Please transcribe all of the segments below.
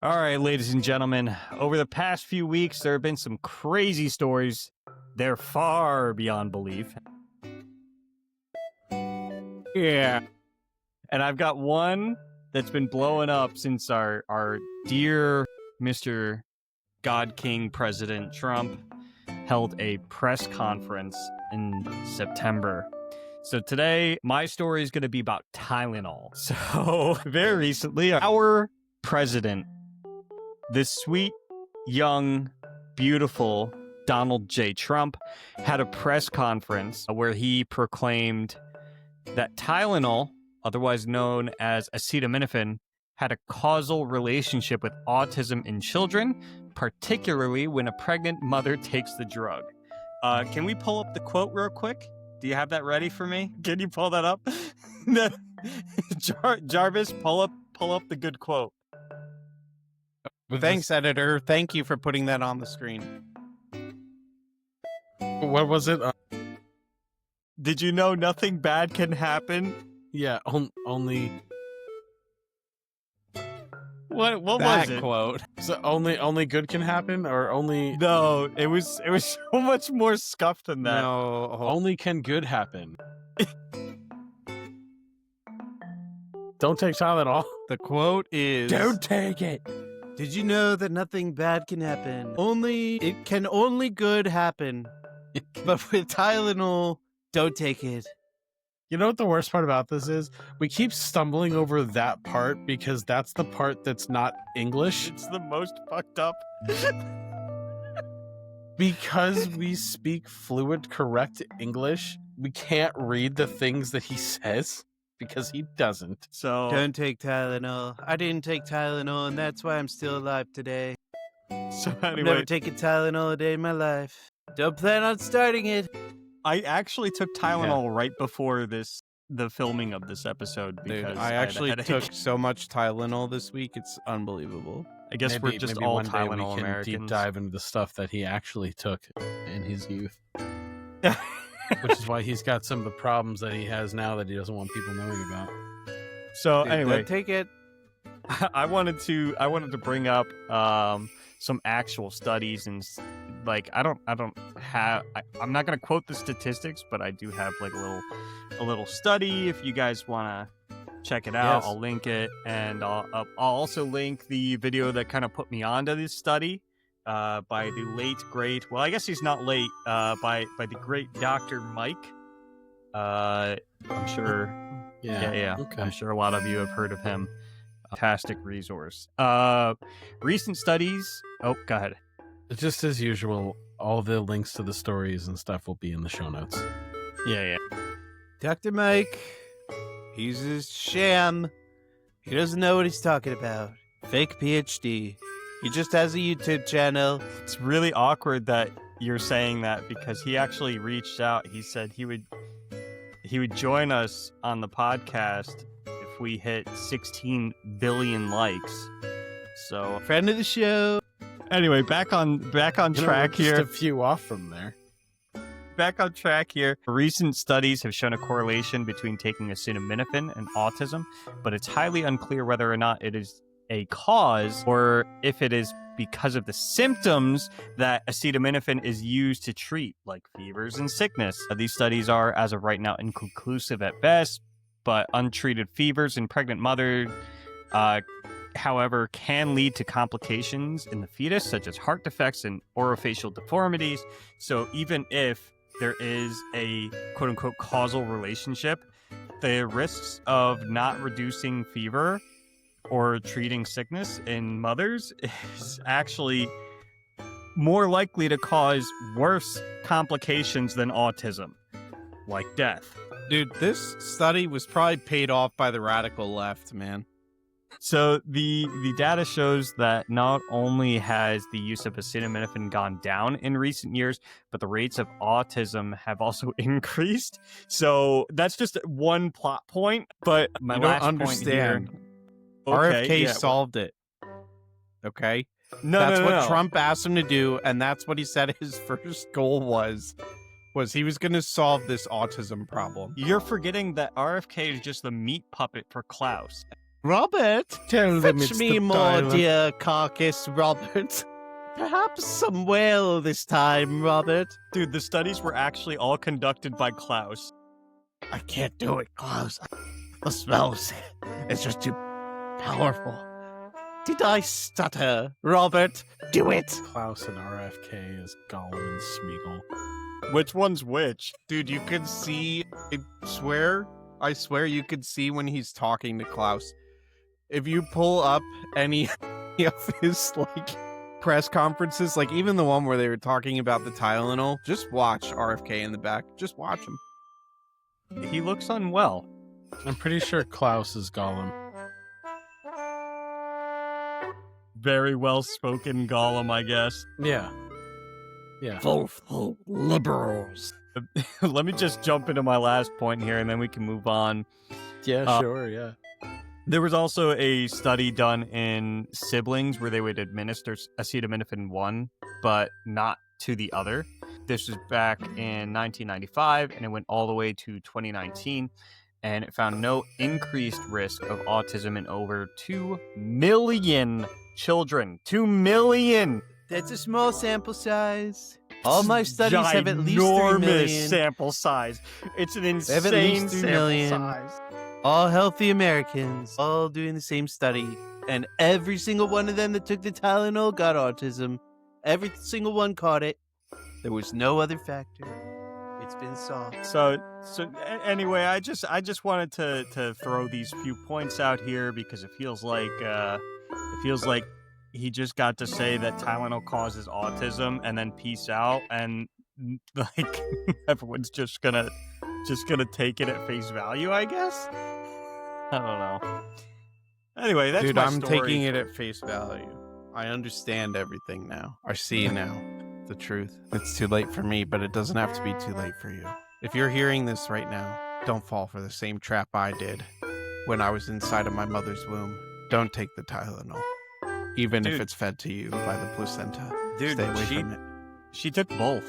All right, ladies and gentlemen, over the past few weeks, there have been some crazy stories. They're far beyond belief. Yeah. And I've got one that's been blowing up since our dear Mr. God King President Trump held a press conference in September. So today, my story is going to be about Tylenol. So very recently, our president, this sweet, young, beautiful Donald J. Trump, had a press conference where he proclaimed that Tylenol, otherwise known as acetaminophen, had a causal relationship with autism in children, particularly when a pregnant mother takes the drug. Can we pull up the quote real quick? Do you have that ready for me? Can you pull that up? Jarvis, pull up the good quote. Thanks, editor. Thank you for putting that on the screen. What was it? Did you know nothing bad can happen? Yeah, only. What that was it? Quote. So only good can happen, or only? No, it was so much more scuffed than that. No, Only can good happen. Don't take Tylenol. the quote is, Don't take it. did you know that nothing bad can happen? It can only good happen. But with Tylenol, don't take it. You know what the worst part about this is? We keep stumbling over that part because that's the part that's not English. It's the most fucked up. Because we speak fluent, correct English, we can't read the things that he says because he doesn't. So Don't take Tylenol. I didn't take Tylenol, and that's why I'm still alive today. I've never anyway, taken Tylenol a day in my life. Don't plan on starting it. I actually took Tylenol right before the filming of this episode because Dude, I had a actually headache. took so much Tylenol this week. It's unbelievable. I guess we're just maybe all one day Tylenol we can Americans. deep dive into the stuff that he actually took in his youth. Which is why he's got some of the problems that he has now that he doesn't want people knowing about. So Dude, anyway, don't take it. I wanted to bring up some actual studies and I'm not going to quote the statistics, but I do have like a little study if you guys want to check it out. Yes. I'll link it, and I'll also link the video that kind of put me onto this study by the late great, well, I guess he's not late, by the great Dr. Mike. I'm sure yeah. Okay. I'm sure a lot of you have heard of him. Fantastic resource. Recent studies. Oh, go ahead. Just as usual, all the links to the stories and stuff will be in the show notes. Yeah. Dr. Mike, he's a sham. He doesn't know what he's talking about. Fake PhD. He just has a YouTube channel. It's really awkward that you're saying that because he actually reached out. He said he would join us on the podcast if we hit 16 billion likes. So, Friend of the show. anyway, back on track here. Just a few off from there. Back on track here. Recent studies have shown a correlation between taking acetaminophen and autism, but it's highly unclear whether or not it is a cause or if it is because of the symptoms that acetaminophen is used to treat, like fevers and sickness. These studies are, as of right now, inconclusive at best, but untreated fevers in pregnant mothers, however, can lead to complications in the fetus, such as heart defects and orofacial deformities. So even if there is a quote-unquote causal relationship, the risks of not reducing fever or treating sickness in mothers is actually more likely to cause worse complications than autism, like death. Dude, this study was probably paid off by the radical left, man. So the data shows that not only has the use of acetaminophen gone down in recent years, but the rates of autism have also increased. So that's just one plot point. But my You last don't understand. point here. RFK Okay, yeah, solved it. Okay? No, that's no, what no. Trump asked him to do, and that's what he said his first goal was he was going to solve this autism problem. You're forgetting that RFK is just the meat puppet for Klaus. Robert, Tell them fetch it's me the more, Tylenol. dear carcass, Robert. Perhaps some whale this time, Robert. Dude, the studies were actually all conducted by Klaus. I can't do it, Klaus. The smells. It's just too powerful. Did I stutter, Robert? Do it. Klaus and RFK is Gollum and Smeagol. Which one's which? Dude, you could see, I swear you could see when he's talking to Klaus. If you pull up any of his, like, press conferences, like even the one where they were talking about the Tylenol, just watch RFK in the back. Just watch him. He looks unwell. I'm pretty sure Klaus is Gollum. Very well-spoken Gollum, I guess. Yeah. Yeah. Both liberals. Let me just jump into my last point here, and then we can move on. Yeah, sure, yeah. There was also a study done in siblings where they would administer acetaminophen one, but not to the other. This was back in 1995, and it went all the way to 2019, and it found no increased risk of autism in over 2 million children. 2 million! That's a small sample size. All my studies have at least 3 Enormous million. sample size. It's an have at insane least 3 sample million. size. All healthy Americans, all doing the same study. And every single one of them that took the Tylenol got autism. Every single one caught it. There was no other factor. It's been solved. So anyway, I just wanted to throw these few points out here because it feels like he just got to say that Tylenol causes autism and then peace out, and like everyone's just gonna take it at face value, I guess. I don't know. Anyway, that's Dude, my I'm story. taking it at face value. I understand everything now. I see now the truth. It's too late for me, but it doesn't have to be too late for you. If you're hearing this right now, don't fall for the same trap I did when I was inside of my mother's womb. Don't take the Tylenol, even if Dude. it's fed to you by the placenta. Dude, Stay away from it. She took both.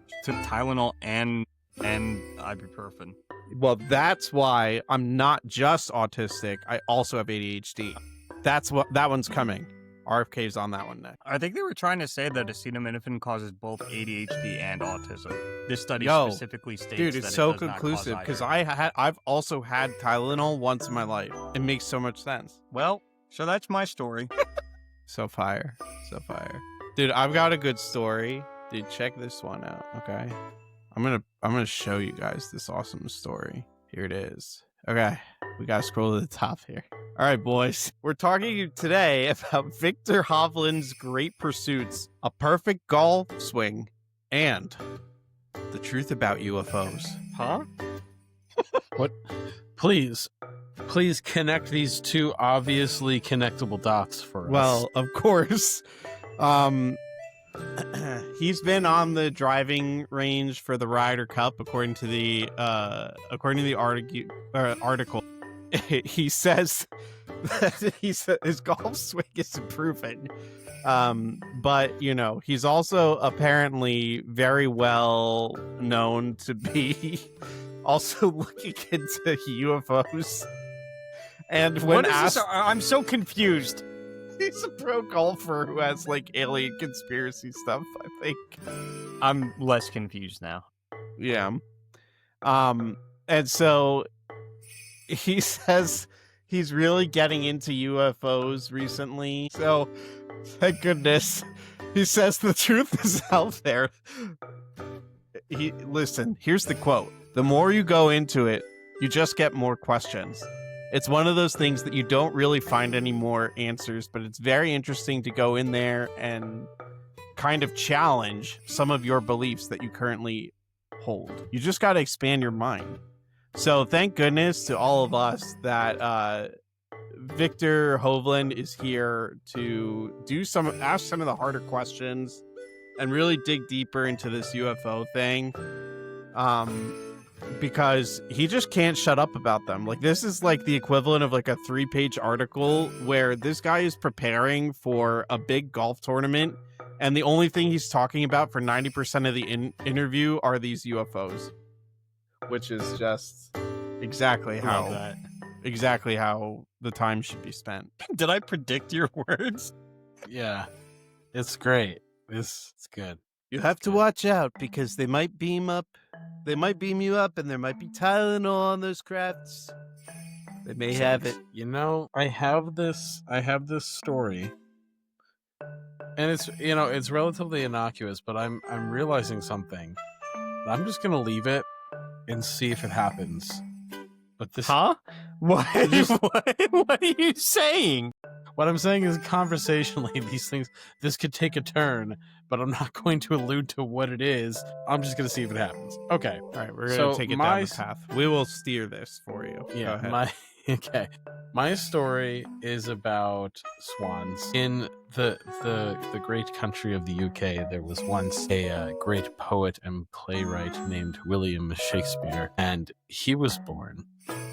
She took Tylenol and ibuprofen. Well, that's why I'm not just autistic. I also have ADHD. That one's coming. RFK's on that one next. I think they were trying to say that acetaminophen causes both ADHD and autism. This study Yo, specifically states Dude, that it's it so does not cause conclusive either. because I've also had Tylenol once in my life. It makes so much sense. Well, so that's my story. So fire. Dude, I've got a good story. Dude, check this one out, okay? I'm gonna show you guys this awesome story. Here it is. Okay, we gotta scroll to the top here. All right, boys. We're talking today about Victor Hovland's Great Pursuits, a perfect golf swing, and the truth about UFOs. Huh? What? Please connect these two obviously connectable dots for us. Well, of course. He's been on the driving range for the Ryder Cup, according to the article. He says that his golf swing is improving, but you know he's also apparently very well known to be also looking into UFOs. And when What is asked, this? I'm so confused. he's a pro golfer who has like alien conspiracy stuff, I think. I'm less confused now. Yeah. And so he says he's really getting into UFOs recently. So thank goodness. He says the truth is out there. Listen, here's the quote. The more you go into it, you just get more questions. It's one of those things that you don't really find any more answers, but it's very interesting to go in there and kind of challenge some of your beliefs that you currently hold. You just got to expand your mind. So thank goodness to all of us that Victor Hovland is here to ask some of the harder questions and really dig deeper into this UFO thing. Because he just can't shut up about them. Like, this is like the equivalent of like a 3-page article where this guy is preparing for a big golf tournament, and the only thing he's talking about for 90% of the interview are these UFOs, which is just exactly Love how that. exactly how the time should be spent. Did I predict your words? Yeah, it's great. It's good. You have to watch out because they might beam you up, and there might be Tylenol on those crafts. They may have it. You know, I have this story, and it's relatively innocuous, but I'm realizing something. I'm just gonna leave it and see if it happens. But this, Huh? What? What are you saying? what I'm saying is, conversationally, this could take a turn, but I'm not going to allude to what it is. I'm just gonna see if it happens. Okay. All right, we're gonna take it down the path. We will steer this for you. Yeah, Go ahead. My story is about swans. In the great country of the UK, there was once a great poet and playwright named William Shakespeare, and he was born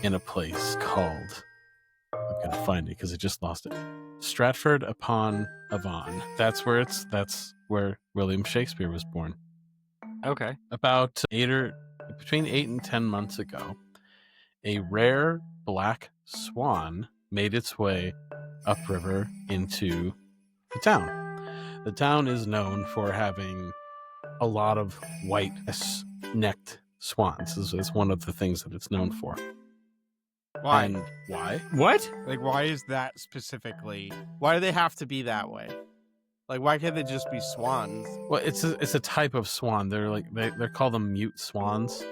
in a place called, I'm gonna find it because I just lost it, Stratford-upon-Avon. That's where William Shakespeare was born. Okay. About between 8 and 10 months ago, a rare black swan made its way upriver into the town. The town is known for having a lot of white-necked swans. Is one of the things that it's known for. Why? And why? What? Like, why is that specifically? Why do they have to be that way? Like, why can't they just be swans? Well, it's a type of swan. They're called them mute swans.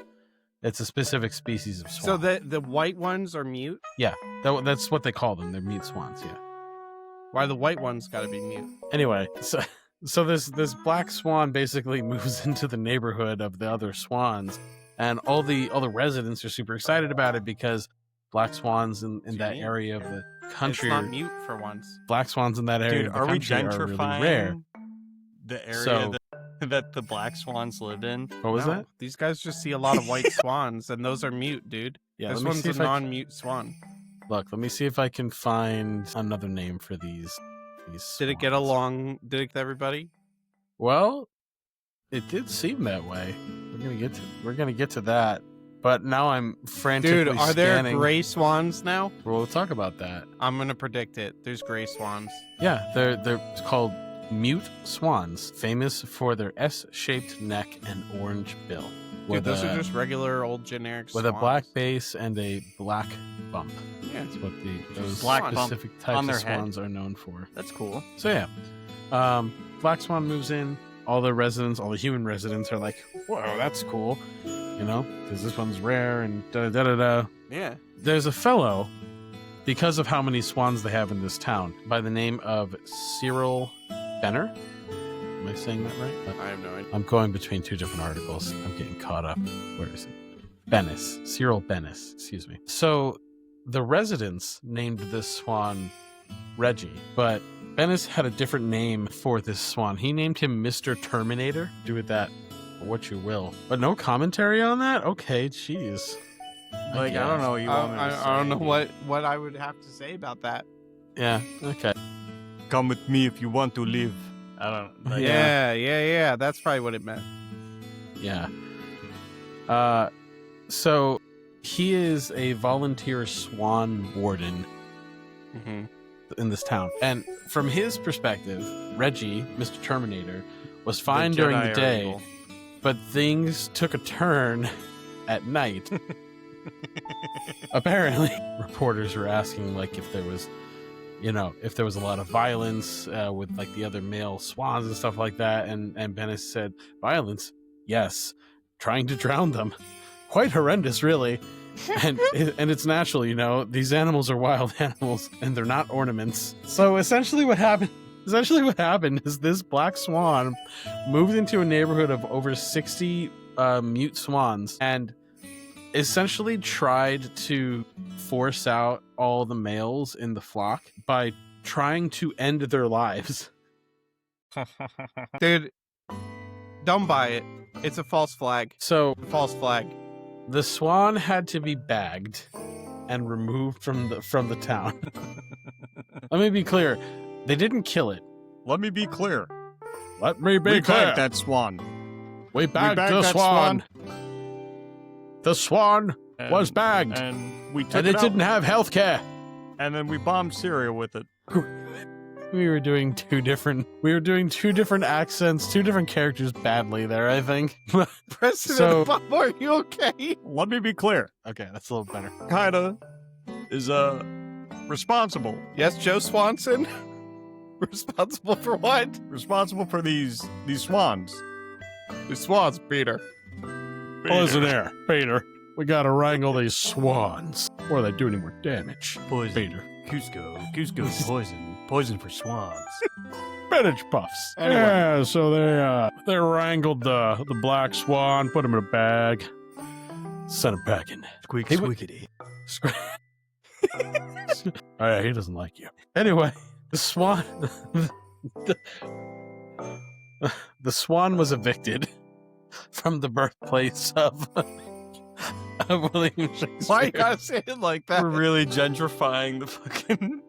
It's a specific species of swan. So the white ones are mute? Yeah, that's what they call them. They're mute swans. Yeah. Why the white ones got to be mute? Anyway, so this black swan basically moves into the neighborhood of the other swans, and all the residents are super excited about it because black swans in that area of the country It's not mute for once. Black swans in that area Dude, of the are we country are really gentrifying rare. the area So- that the black swans lived in? What was No, that? These guys just see a lot of white swans, and those are mute, dude. Yeah, This let me one's see a if I can- non-mute swan. Look, let me see if I can find another name for these Did it get swans. along? Did it, everybody? Well, it did seem that way. We're gonna get to that. But now I'm frantically Dude, are there scanning. gray swans now? We'll talk about that. I'm gonna predict it. There's gray swans. Yeah, they're called mute swans, famous for their S-shaped neck and orange bill. Dude, those are just regular old generic swans. with a black base and a black bump. Yeah. That's what those Black bump specific types on of their head. swans are known for. That's cool. So yeah, black swan moves in. All the human residents are like, "Whoa, that's cool," because this one's rare and da da da da. Yeah. There's a fellow, because of how many swans they have in this town, by the name of Cyril Benner. Am I saying that right? I have no idea. I'm going between two different articles. I'm getting caught up. Where is it? Bennis. Cyril Bennis. Excuse me. So the residents named this swan Reggie, but Bennis had a different name for this swan. He named him Mr. Terminator. Do with that what you will. But no commentary on that? Okay, jeez. Like, I don't know what you want me to say. I don't know what I would have to say about that. Yeah, okay. Come with me if you want to live. I don't know. Yeah. That's probably what it meant. Yeah. So he is a volunteer swan warden Mm-hmm. in this town. And from his perspective, Reggie, Mr. Terminator, was fine during the day, but things took a turn at night. Apparently, reporters were asking if there was a lot of violence with the other male swans and stuff like that. And Bennis said, violence? Yes. Trying to drown them. Quite horrendous, really. And it's natural, these animals are wild animals and they're not ornaments. So essentially what happened is this black swan moved into a neighborhood of over 60 mute swans and essentially tried to force out all the males in the flock by trying to end their lives. Dude, don't buy it. It's a false flag. So False flag. the swan had to be bagged and removed from the town. Let me be clear. They didn't kill it. Let me be clear. Let me be We clear. bagged that swan. We bagged bagged the that swan. The swan Was bagged. And we took And it it out, didn't have health care. and then we bombed Syria with it. We were doing two different accents, two different characters badly there, I think. President Obama, are you okay? Let me be clear. Okay, that's a little better. Qaeda is responsible. Yes, Joe Swanson. Responsible for what? Responsible for these swans. The swans, Peter. Listen here, Peter. We gotta wrangle these swans before they do any more damage. Poison. Peter. Cusco poison. Poison for swans. Spinach puffs. Anyway. Yeah, so they wrangled the black swan, put him in a bag, sent him packing. Squeak, He squeakity. Oh yeah, he doesn't like you. Anyway, the swan, the swan was evicted from the birthplace of William Shakespeare. Why you gotta say it like that? We're really gentrifying the fucking.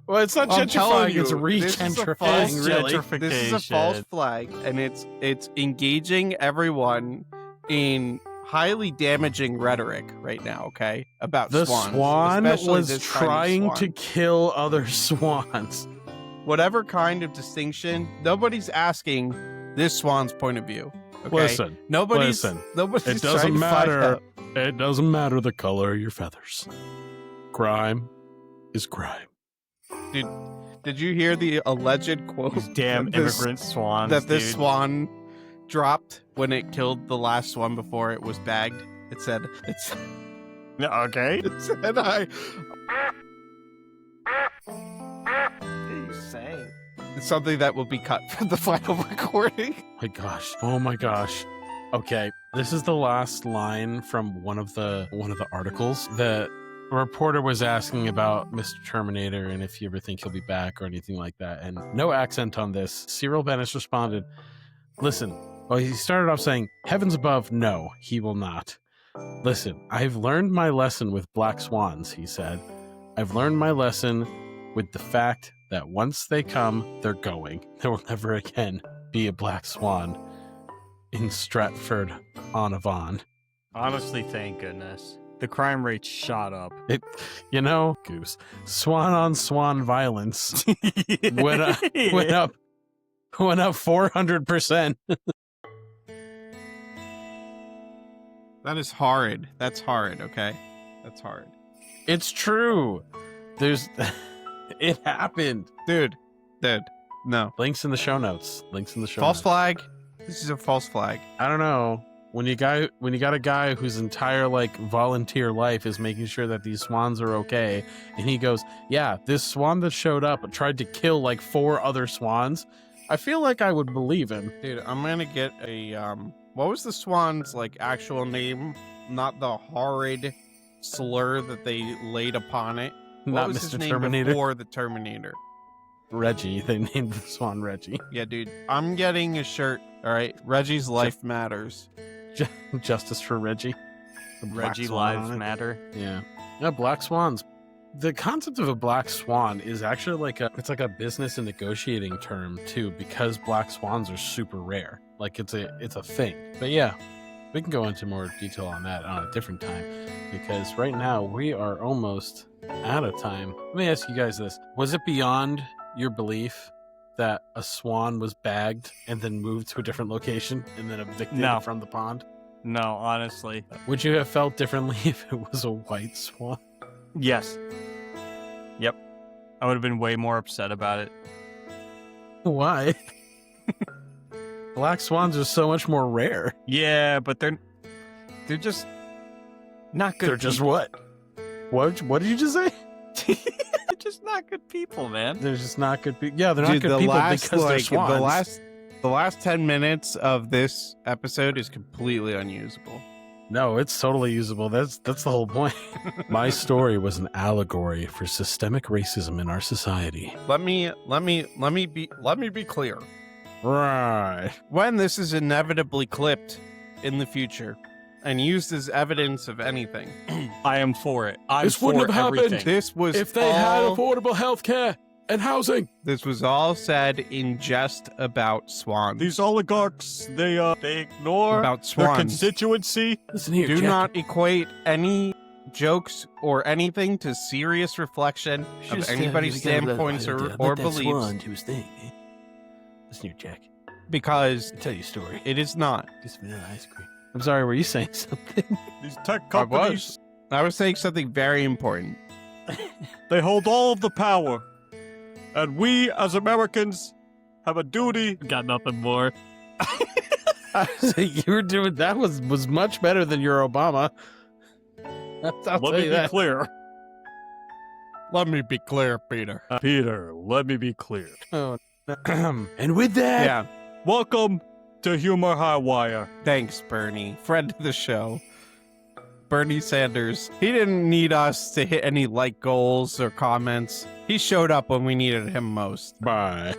Well, it's not I'm telling gentrifying; you, it's this is a false regentrifying. Really, gentrification. This is a false flag, and it's engaging everyone in highly damaging rhetoric right now. Okay, about the swans. swan especially was this kind of trying swan. to kill other swans. Whatever kind of distinction, nobody's asking this swan's point of view. Okay? Listen, nobody's it trying doesn't to find matter. out. It doesn't matter the color of your feathers. Crime is crime. Did you hear the alleged quote? These damn that this- immigrant swans. that this dude. swan dropped when it killed the last one before it was bagged? It said, Yeah, okay. it said, I. What are you saying? It's something that will be cut from the final recording. My gosh. Oh my gosh. Okay, this is the last line from one of the articles. The reporter was asking about Mr. Terminator and if you ever think he'll be back or anything like that. And no accent on this. Cyril Bennis responded, listen, well, he started off saying, heavens above, no, he will not. Listen, I've learned my lesson with black swans, he said. I've learned my lesson with the fact that once they come, they're going. There will never again be a black swan in Stratford-upon-Avon. Honestly, thank goodness. The crime rate shot up. You know, Goose, swan-on-swan violence went up 400%. That is horrid. That's horrid, okay? That's horrid. It's true. It happened. Dude, no. Links in the show notes. False flag. This is a false flag. I don't know. When you got a guy whose entire volunteer life is making sure that these swans are okay, and he goes, "Yeah, this swan that showed up tried to kill 4 other swans." I feel like I would believe him. Dude, I'm gonna get a what was the swan's actual name? Not the horrid slur that they laid upon it. What Not was Mr. his name Terminator. before the Terminator? Reggie. They named the swan Reggie. Yeah, dude. I'm getting a shirt. All right, Reggie's life matters. Justice for Reggie. The black Reggie swan lives on it. matter. Yeah. Yeah, black swans. The concept of a black swan is actually it's like a business and negotiating term too, because black swans are super rare. It's a thing. But yeah, we can go into more detail on that on a different time, because right now we are almost out of time. Let me ask you guys this. Was it beyond your belief that a swan was bagged and then moved to a different location and then evicted No. from the pond? No, honestly. Would you have felt differently if it was a white swan? Yes. Yep. I would have been way more upset about it. Why? Black swans are so much more rare. Yeah, but they're just not good. They're just what? What did you just say? They're just not good people, man. They're just not good people. Yeah, they're not Dude, good the people last because they're swans. the last 10 minutes of this episode is completely unusable. No, it's totally usable. That's the whole point. My story was an allegory for systemic racism in our society. Let me be clear. Right. When this is inevitably clipped in the future and used as evidence of anything, I am for it. I'm This for wouldn't have happened everything. this was If they had all affordable health care, and housing. This was all said in jest about swans. These oligarchs, they ignore about their swans. constituency. Listen here, Do Jack. not equate any jokes or anything to serious reflection of anybody's standpoints or beliefs, Do his thing. Listen here, Jack. because I'll tell you a story. it is not. Get some vanilla ice cream. I'm sorry, were you saying something? These tech I companies, I was saying something very important. they hold all of the power. And we, as Americans, have a duty. Got nothing more. So you were doing that was much better than your Obama. I'll Let tell me you be that. clear. Let me be clear, Peter. Peter, let me be clear. Oh, and with that, Yeah. Welcome to Humor Highwire. Thanks, Bernie. Friend of the show. Bernie Sanders. He didn't need us to hit any like goals or comments. He showed up when we needed him most. bye.